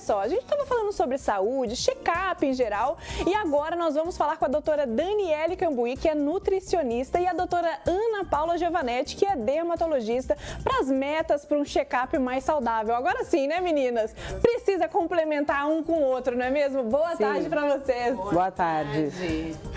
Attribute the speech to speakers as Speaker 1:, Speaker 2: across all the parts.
Speaker 1: só, a gente estava falando sobre saúde, check-up em geral, e agora nós vamos falar com a doutora Daniele Cambuí, que é nutricionista, e a doutora Ana Paula Giovanetti, que é dermatologista, para as metas para um check-up mais saudável. Agora sim, né, meninas? Precisa complementar um com o outro, não é mesmo? Boa tarde para vocês.
Speaker 2: Boa tarde.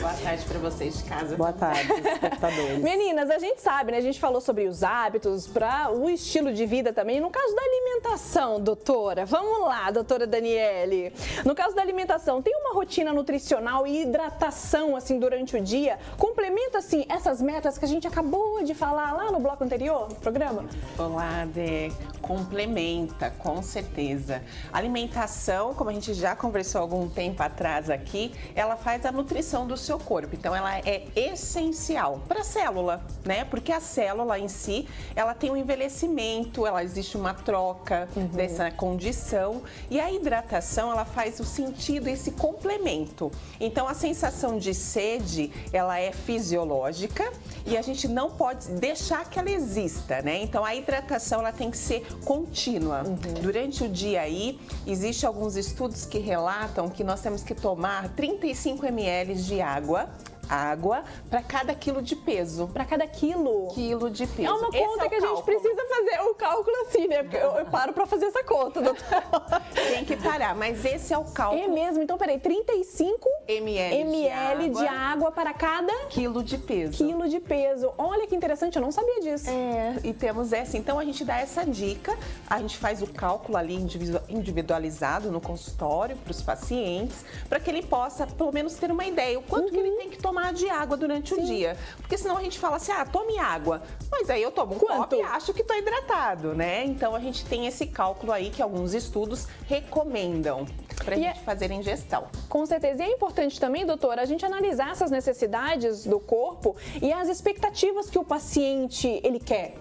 Speaker 3: Boa tarde para vocês de casa.
Speaker 2: Boa tarde, espectadores.
Speaker 1: Meninas, a gente sabe, né? A gente falou sobre os hábitos, para o estilo de vida também. No caso da alimentação, doutora, vamos lá, doutora Daniele. No caso da alimentação, tem uma rotina nutricional e hidratação, assim, durante o dia? Complementa, assim, essas metas que a gente acabou de falar lá no bloco anterior do programa?
Speaker 3: Olá, Dé. Complementa, com certeza. A alimentação, como a gente já conversou há algum tempo atrás aqui, ela faz a nutrição do seu corpo. Então, ela é essencial para a célula, né? Porque a célula em si, ela tem um envelhecimento, ela existe uma troca dessa condição. E a hidratação, ela faz o sentido, esse complemento. Então, a sensação de sede, ela é fisiológica e a gente não pode deixar que ela exista, né? Então, a hidratação, ela tem que ser contínua. Durante o dia aí, existem alguns estudos que relatam que nós temos que tomar 35 ml de água para cada quilo de peso.
Speaker 1: Para cada quilo?
Speaker 3: Quilo de peso.
Speaker 1: É uma conta que a gente precisa fazer o cálculo assim, né? Porque eu paro para fazer essa conta, doutora.
Speaker 3: Tem que parar, mas esse é o cálculo.
Speaker 1: É mesmo? Então, peraí, 35 ml de água para cada
Speaker 3: quilo de peso.
Speaker 1: Quilo de peso. Olha que interessante, eu não sabia disso.
Speaker 3: É, e temos essa. Então, a gente dá essa dica, a gente faz o cálculo ali individualizado no consultório para os pacientes, para que ele possa, pelo menos, ter uma ideia o quanto que ele tem que tomar de água durante o dia. Porque senão a gente fala assim, tome água. Mas aí eu tomo um copo e acho que estou hidratado, né? Então a gente tem esse cálculo aí que alguns estudos recomendam para a gente fazer a ingestão.
Speaker 1: Com certeza. E é importante também, doutora, a gente analisar essas necessidades do corpo e as expectativas que o paciente ele quer.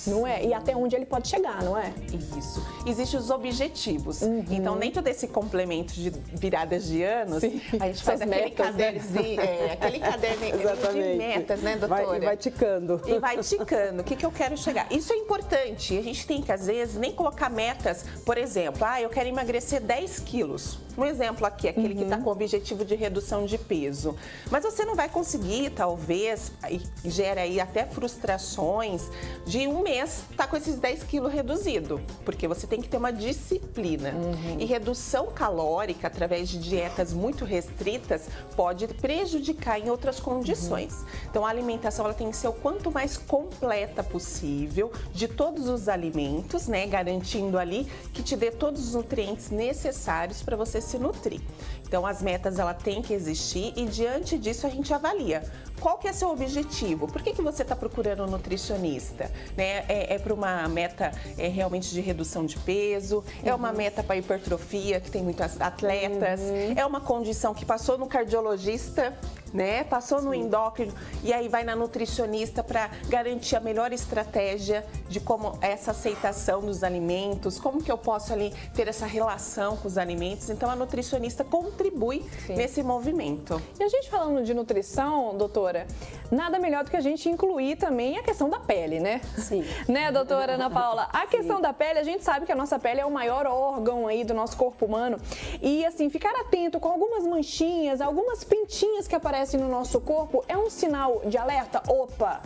Speaker 1: Não é? E até onde ele pode chegar, não é?
Speaker 3: Isso. Existem os objetivos. Então, dentro desse complemento de viradas de anos, a gente faz aquele caderninho, aquele caderninho de metas, né, doutora?
Speaker 2: Vai ticando.
Speaker 3: E vai ticando. O que eu quero chegar? Isso é importante. A gente tem que, às vezes, nem colocar metas, por exemplo, eu quero emagrecer 10 quilos. Um exemplo aqui, aquele que está com o objetivo de redução de peso. Mas você não vai conseguir, talvez, e gera aí até frustrações de um mês tá com esses 10 quilos reduzido, porque você tem que ter uma disciplina. E redução calórica através de dietas muito restritas pode prejudicar em outras condições. Então a alimentação ela tem que ser o quanto mais completa possível de todos os alimentos, né, garantindo ali que te dê todos os nutrientes necessários para você se nutrir. Então as metas ela tem que existir e diante disso a gente avalia. Qual que é seu objetivo? Por que você está procurando um nutricionista? Né? É para uma meta realmente de redução de peso? É uma meta para hipertrofia, que tem muitos atletas? É uma condição que passou no cardiologista, né? Passou no endócrino e aí vai na nutricionista para garantir a melhor estratégia de como essa aceitação dos alimentos, como que eu posso ali ter essa relação com os alimentos. Então a nutricionista contribui nesse movimento.
Speaker 1: E a gente falando de nutrição, doutora, nada melhor do que a gente incluir também a questão da pele, né?
Speaker 2: Sim.
Speaker 1: Né, doutora Ana Paula? A questão da pele, a gente sabe que a nossa pele é o maior órgão aí do nosso corpo humano e assim, ficar atento com algumas manchinhas, algumas pintinhas que aparecem no nosso corpo é um sinal de alerta? Opa,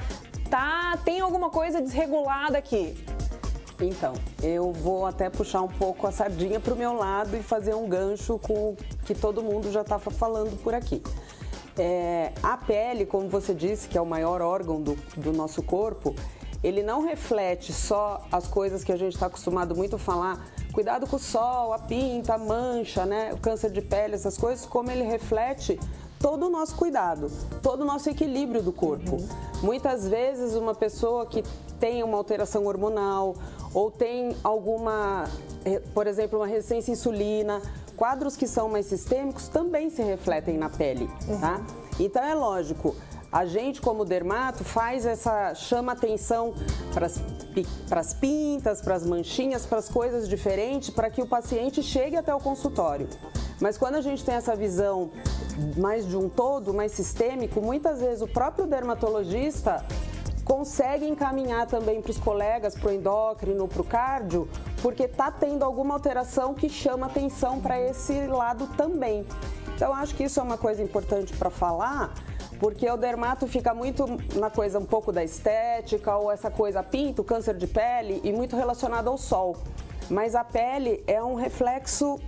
Speaker 1: tem alguma coisa desregulada aqui.
Speaker 2: Então, eu vou até puxar um pouco a sardinha para o meu lado e fazer um gancho com o que todo mundo já estava falando por aqui. A pele, como você disse, que é o maior órgão do nosso corpo, ele não reflete só as coisas que a gente está acostumado muito a falar, cuidado com o sol, a pinta, a mancha, né, o câncer de pele, essas coisas, como ele reflete todo o nosso cuidado, todo o nosso equilíbrio do corpo. Muitas vezes uma pessoa que tem uma alteração hormonal ou tem alguma, por exemplo, uma resistência à insulina, quadros que são mais sistêmicos também se refletem na pele, tá? Então é lógico, a gente como dermato chama atenção para as pintas, para as manchinhas, para as coisas diferentes, para que o paciente chegue até o consultório. Mas quando a gente tem essa visão mais de um todo, mais sistêmico, muitas vezes o próprio dermatologista consegue encaminhar também para os colegas, para o endócrino, para o cardio, porque está tendo alguma alteração que chama atenção para esse lado também. Então, acho que isso é uma coisa importante para falar, porque o dermato fica muito na coisa um pouco da estética, ou essa coisa pinto, câncer de pele, e muito relacionado ao sol. Mas a pele é um reflexo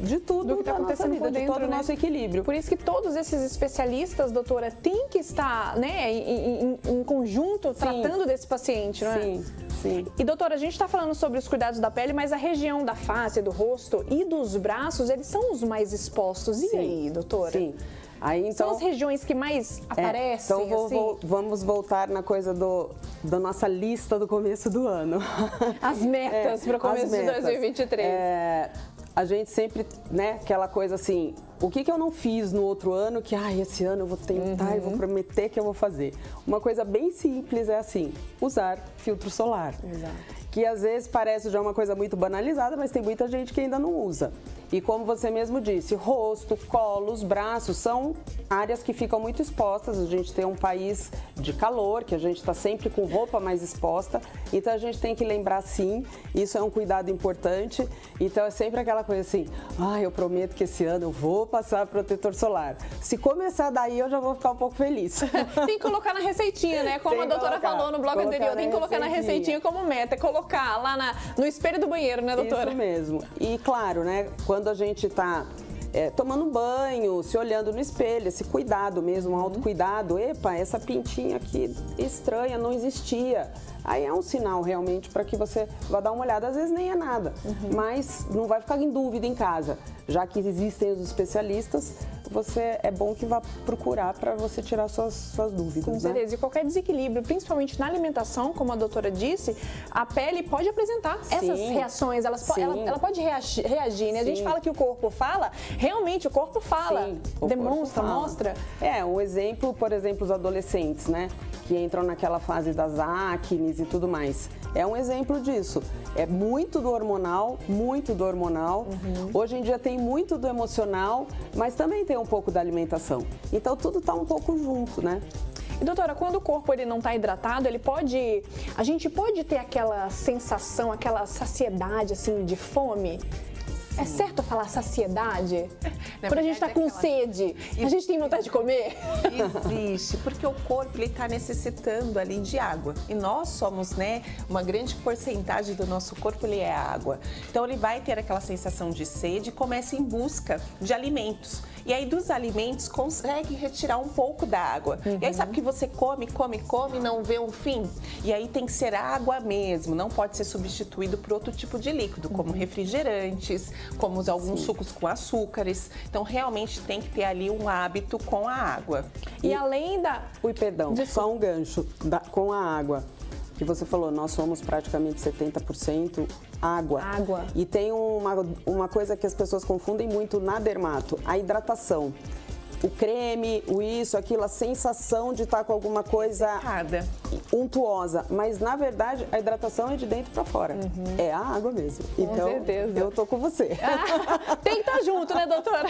Speaker 2: de tudo
Speaker 1: do que está acontecendo por dentro,
Speaker 2: de todo o nosso equilíbrio.
Speaker 1: Por isso que todos esses especialistas, doutora, têm que estar, né, em conjunto, tratando desse paciente, não é?
Speaker 2: Sim, sim.
Speaker 1: E doutora, a gente está falando sobre os cuidados da pele, mas a região da face, do rosto e dos braços, eles são os mais expostos. E aí, doutora?
Speaker 2: Sim. Aí, então,
Speaker 1: são as regiões que mais aparecem,
Speaker 2: então vamos voltar na coisa da nossa lista do começo do ano.
Speaker 1: As metas para o começo de 2023.
Speaker 2: A gente sempre, né, aquela coisa assim, o que eu não fiz no outro ano que, esse ano eu vou tentar e vou prometer que eu vou fazer. Uma coisa bem simples é assim, usar filtro solar.
Speaker 1: Exato.
Speaker 2: Que às vezes parece já uma coisa muito banalizada, mas tem muita gente que ainda não usa. E como você mesmo disse, rosto, colos, braços são áreas que ficam muito expostas. A gente tem um país de calor, que a gente está sempre com roupa mais exposta. Então a gente tem que lembrar sim, isso é um cuidado importante. Então é sempre aquela coisa assim, eu prometo que esse ano eu vou passar protetor solar. Se começar daí eu já vou ficar um pouco feliz.
Speaker 1: Tem que colocar na receitinha, né? Como a doutora falou no bloco anterior, tem que colocar na receitinha como meta, colocar lá no espelho do banheiro, né, doutora?
Speaker 2: Isso mesmo. E claro, né, quando a gente está tomando banho, se olhando no espelho, esse cuidado mesmo, autocuidado, essa pintinha aqui estranha, não existia. Aí é um sinal realmente para que você vá dar uma olhada, às vezes nem é nada, mas não vai ficar em dúvida em casa, já que existem os especialistas, é bom que vá procurar para você tirar suas dúvidas.
Speaker 1: Com certeza, né? E qualquer desequilíbrio, principalmente na alimentação, como a doutora disse, a pele pode apresentar essas reações, ela pode reagir, né? A gente fala que o corpo fala, realmente o corpo fala, demonstra, mostra.
Speaker 2: Um exemplo, por exemplo, os adolescentes, né? Que entram naquela fase das acnes e tudo mais. É um exemplo disso. É muito do hormonal, muito do hormonal. Hoje em dia tem muito do emocional, mas também tem um pouco da alimentação. Então tudo está um pouco junto, né?
Speaker 1: E doutora, quando o corpo ele não está hidratado, a gente pode ter aquela sensação, aquela saciedade assim de fome? É certo falar saciedade? Quando a gente está com sede, a gente tem vontade de comer?
Speaker 3: Existe, porque o corpo está necessitando ali de água. E nós somos, né, uma grande porcentagem do nosso corpo ele é água. Então ele vai ter aquela sensação de sede e começa em busca de alimentos. E aí dos alimentos consegue retirar um pouco da água. E aí sabe que você come, não vê um fim? E aí tem que ser água mesmo, não pode ser substituído por outro tipo de líquido, como refrigerantes, como alguns sucos com açúcares. Então realmente tem que ter ali um hábito com a água.
Speaker 1: E além da...
Speaker 2: Só um gancho com a água. Que você falou, nós somos praticamente 70% água. E tem uma coisa que as pessoas confundem muito na dermato, a hidratação. O creme, aquilo, a sensação de estar com alguma coisa untuosa. Mas, na verdade, a hidratação é de dentro para fora. É a água mesmo. Então, certeza. Eu tô com você.
Speaker 1: Tem que estar junto, né, doutora?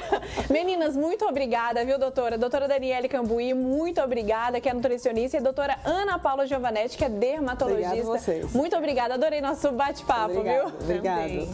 Speaker 1: Meninas, muito obrigada, viu, doutora? Doutora Daniele Cambuí, muito obrigada, que é nutricionista. E a doutora Ana Paula Giovanetti, que é dermatologista.
Speaker 2: Obrigada a vocês.
Speaker 1: Muito obrigada. Adorei nosso bate-papo, viu?
Speaker 2: Obrigada.